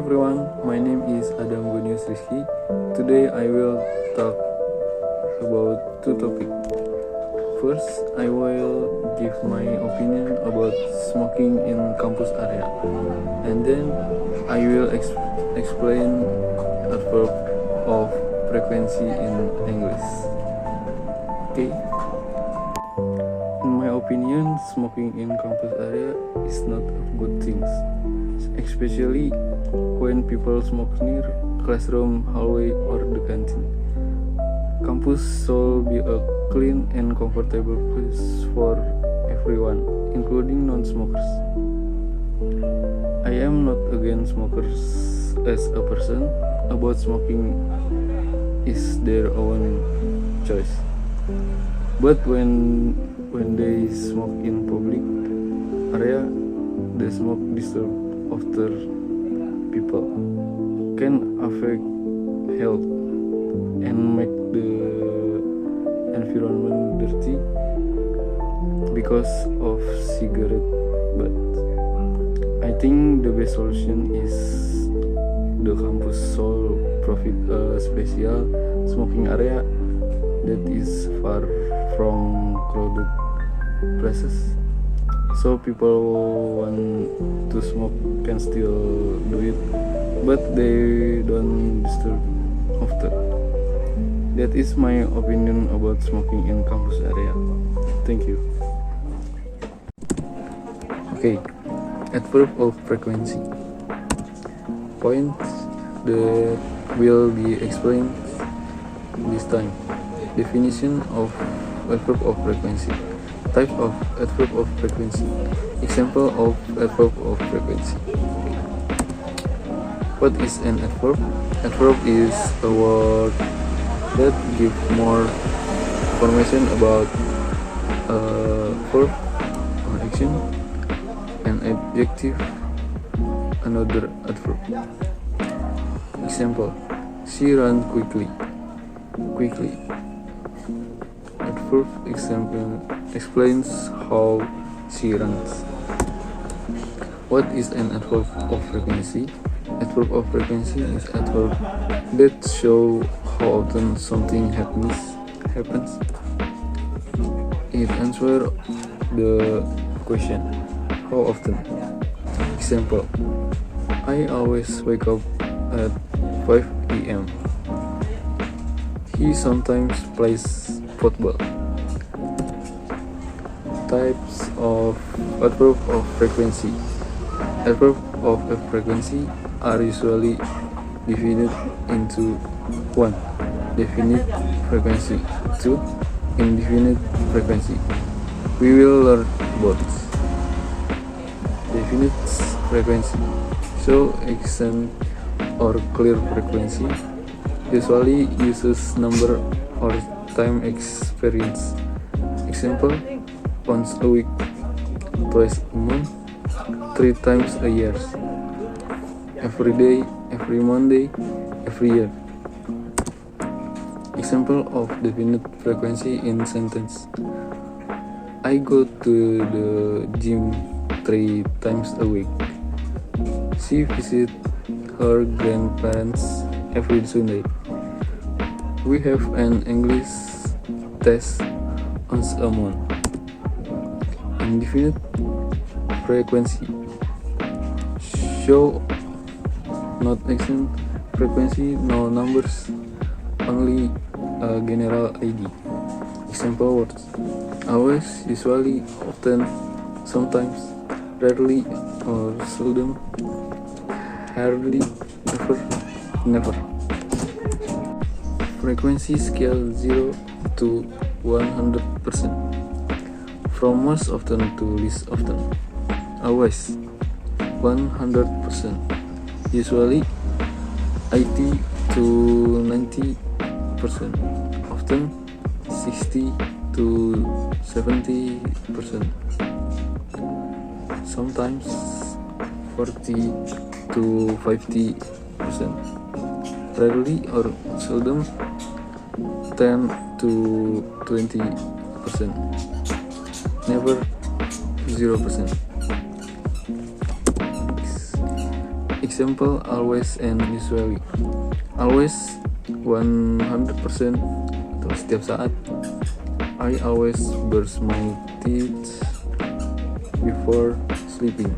everyone, my name is Adam Gunius Rizky. Today I will talk about two topics. First, I will give my opinion about smoking in campus area, and then I will explain adverb of frequency in English. Okay. In my opinion, smoking in campus area is not a good thing, especially when people smoke near classroom, hallway, or the canteen. Campus should be a clean and comfortable place for everyone, including non-smokers. I am not against smokers as a person. About smoking is their own choice. But when they smoke in public area, the smoke disturb other people, can affect health and make the environment dirty because of cigarette. But I think the best solution is the campus should provide a special smoking area that is far from crowded places, so people want to smoke can still do it, but they don't disturb after. That is my opinion about smoking in campus area. Thank you. Okay, adverb of frequency. Points that will be explained this time. Definition of adverb of frequency. Type of adverb of frequency. Example of adverb of frequency. What is an adverb? Adverb is a word that gives more information about a verb or action. An adjective, another adverb. Example: she ran quickly. Quickly. Adverb example explains how she runs. What is an adverb of frequency? Adverb of frequency is adverb that show how often something happens. It answers the question, how often? Example: I always wake up at 5 p.m. He sometimes plays football. Types of adverb of frequency. Adverb of a frequency are usually divided into 1. Definite frequency. 2. Indefinite frequency. We will learn both. Definite frequency. So extend or clear frequency usually uses number or time experience. Example: once a week, twice a month, 3 times a year, every day, every Monday, every year. Example of definite frequency in sentence: I go to the gym 3 times a week. She visits her grandparents every Sunday. We have an English test once a month. Indefinite frequency. Show not extent frequency, no numbers, only a general ID. Example words: always, usually, often, sometimes, rarely or seldom, hardly, never. Frequency scale 0 to 100%. From most often to least often. Always 100%. Usually 80 to 90%. Often 60 to 70%. Sometimes 40 to 50%. Rarely or seldom 10 to 20%. Never 0%. Example, always and usually. Always 100% atau setiap saat. I always brush my teeth before sleeping.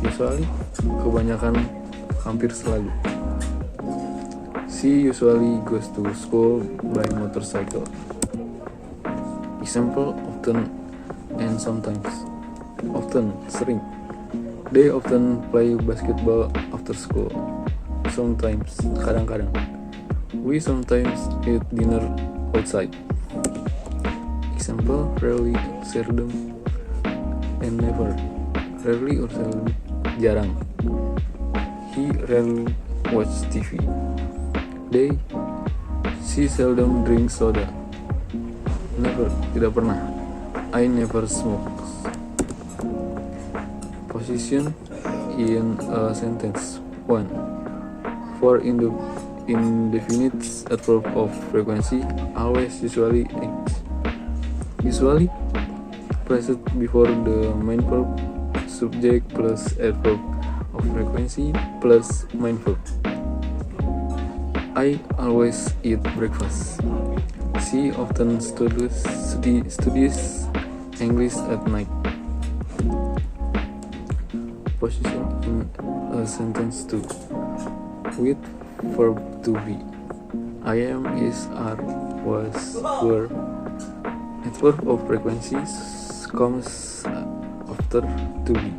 Usually, kebanyakan, hampir selalu. She usually goes to school by motorcycle. Example, often and sometimes. Often, sering. They often play basketball after school. Sometimes, kadang-kadang. We sometimes eat dinner outside. Example, rarely, seldom, and never. Rarely or seldom, jarang. He rarely watch TV. She seldom drinks soda. Never, tidak pernah. I never smoke. Position in a sentence. 1. For indefinite adverb of frequency, always, usually, acts. Usually, placed before the main verb, subject plus adverb of frequency plus main verb. I always eat breakfast. She often studies English at night. Position in a sentence 2. With verb to be. I am, is, are, was, were. Adverb of frequency comes after to be.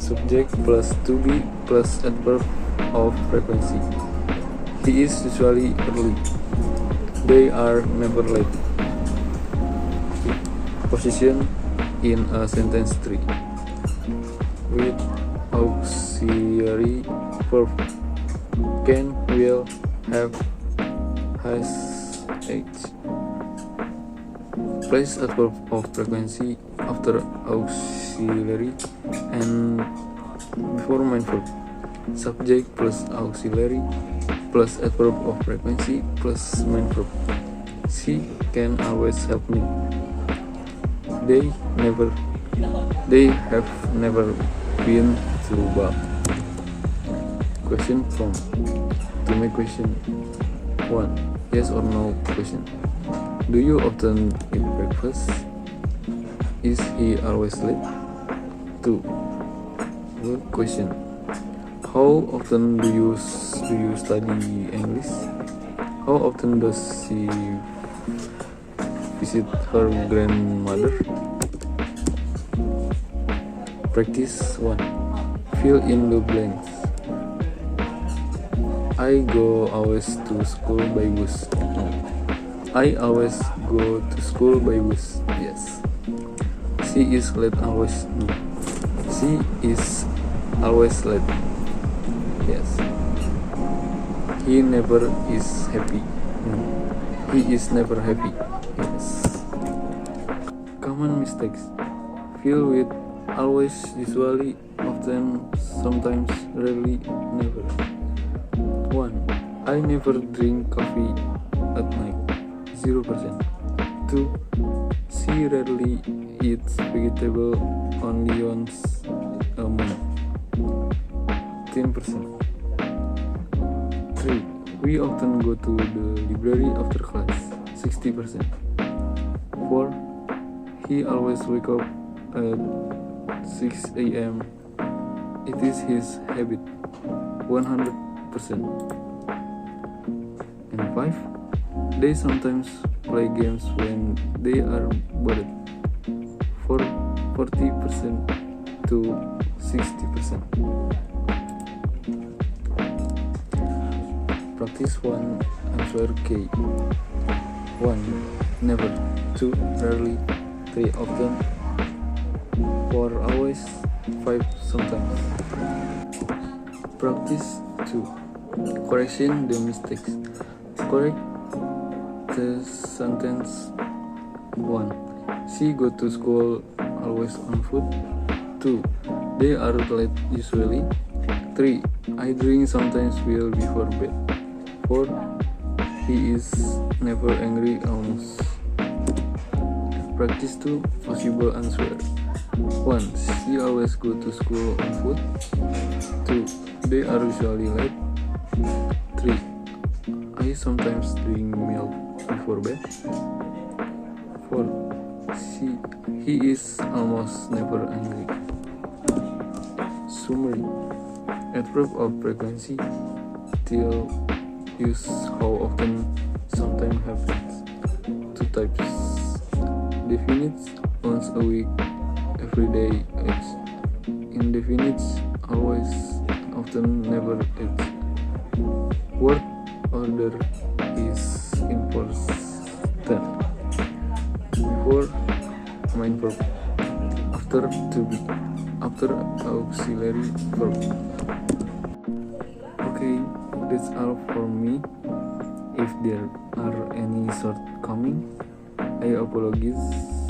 Subject plus to be plus adverb of frequency. He is usually early. They are never late. Position in a sentence 3. With auxiliary verb. Can, will, have, has, age. Place adverb of frequency after auxiliary and before main verb. Subject plus auxiliary plus adverb of frequency plus main verb. She can always help me. They have never been to bar. Question from. To make question 1. Yes or no question. Do you often eat breakfast? Is he always late? 2. Good question. How often do you study English? How often does she visit her grandmother? Practice 1. Fill in the blanks. I go always to school by bus. I always go to school by bus. Yes. She is late always. No. She is always late. Yes. He never is happy. No. He is never happy. Yes. Common mistakes. Fill with always, usually, often, sometimes, rarely, never. 1. I never drink coffee at night. 0%. 2. She rarely eats vegetable only once a month. 10%. 3. We often go to the library after class. 60%. 4. He always wakes up at 6 a.m. It is his habit. 100%. And 5. They sometimes play games when they are bored. 40% to 60%. Practice 1. Answer K. 1. Never. 2. Rarely. 3. Often. 4. Always. 5. Sometimes. Practice 2. Correction the mistakes. Correct the sentence 1. She go to school always on foot. 2. They are late usually. 3. I drink sometimes will before bed. 4. He is never angry almost. Practice 2. Possible answer. 1. She always go to school on foot. 2. They are usually late. 3. I sometimes drink milk before bed. 4. He is almost never angry. Summary. Adverb of frequency. Till use how often sometimes happens. 2 types. Definites once a week, every day, age. Indefinites always, often, never, age. Word order is important. Before main verb, after to be, after auxiliary verb. Okay, that's all for me. If there are any shortcomings, I apologize.